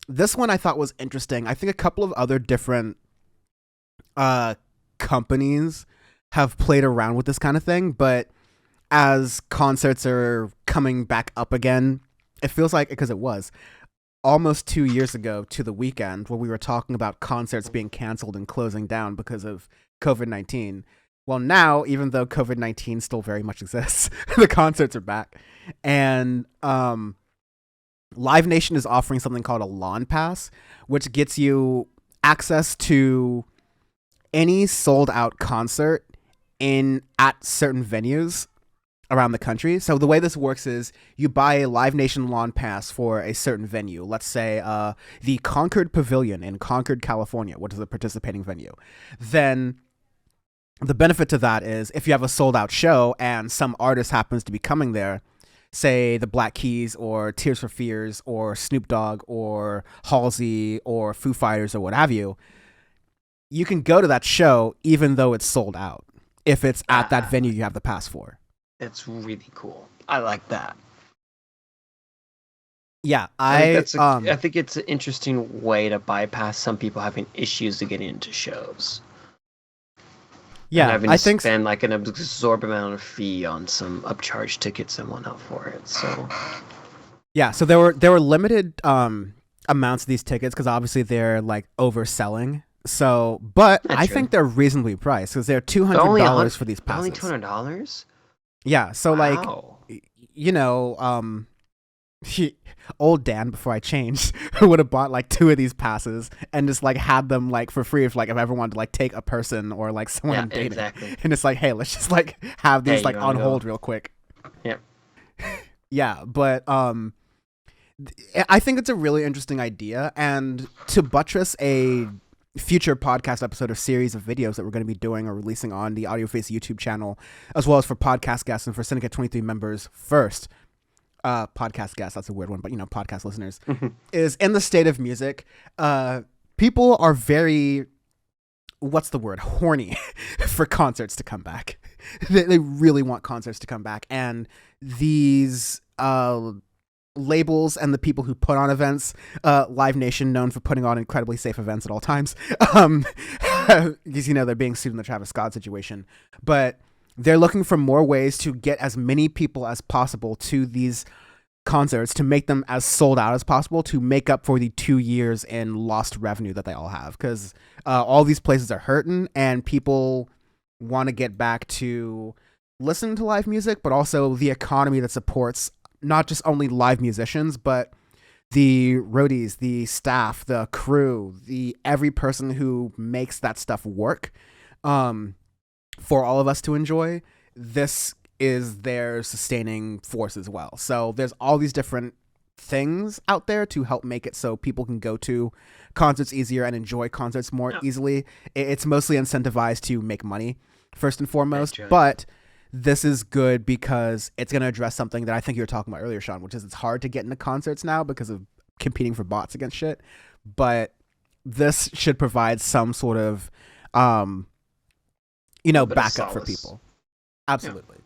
this one I thought was interesting. I think a couple of other different uh companies have played around with this kind of thing, but as concerts are coming back up again, it feels like, because it was almost 2 years ago to the weekend where we were talking about concerts being canceled and closing down because of COVID-19. Well, now, even though COVID-19 still very much exists, the concerts are back. And Live Nation is offering something called a lawn pass, which gets you access to any sold out concert in at certain venues around the country. So the way this works is you buy a Live Nation lawn pass for a certain venue. Let's say the Concord Pavilion in Concord, California, which is a participating venue. Then the benefit to that is if you have a sold out show and some artist happens to be coming there, say the Black Keys or Tears for Fears or Snoop Dogg or Halsey or Foo Fighters or what have you, you can go to that show even though it's sold out if it's at that venue you have the pass for. It's really cool. I like that. Yeah, I think it's an interesting way to bypass some people having issues to get into shows. Yeah, and having to spend like an absorbent amount of fee on some upcharge tickets and whatnot for it. So yeah, so there were limited amounts of these tickets because obviously they're like overselling. So, but I think they're reasonably priced because they're $200 for these passes. Only $200? Yeah, so wow. like, you know, old Dan before I changed would have bought like 2 of these passes and just like had them like for free if like if I ever wanted to like take a person or like someone I'm dating. Exactly. And it's like, hey, let's just like have these like on hold real quick. Yeah. Yeah, but I think it's a really interesting idea, and to buttress a future podcast episode or series of videos that we're going to be doing or releasing on the Audioface YouTube channel, as well as for podcast guests and for Syndicate 23 members first, podcast guests, that's a weird one, but you know, podcast listeners, is in the state of music, people are very, what's the word, horny for concerts to come back. They really want concerts to come back, and these labels and the people who put on events, Live Nation, known for putting on incredibly safe events at all times, because you know they're being sued in the Travis Scott situation, but they're looking for more ways to get as many people as possible to these concerts, to make them as sold out as possible, to make up for the 2 years in lost revenue that they all have, because all these places are hurting and people want to get back to listening to live music, but also the economy that supports not just only live musicians, but the roadies, the staff, the crew, the every person who makes that stuff work, for all of us to enjoy. This is their sustaining force as well. So there's all these different things out there to help make it so people can go to concerts easier and enjoy concerts more easily. It's mostly incentivized to make money first and foremost, but this is good because it's going to address something that I think you were talking about earlier, Sean, which is it's hard to get into concerts now because of competing for bots against shit. But this should provide some sort of, backup for people. Absolutely.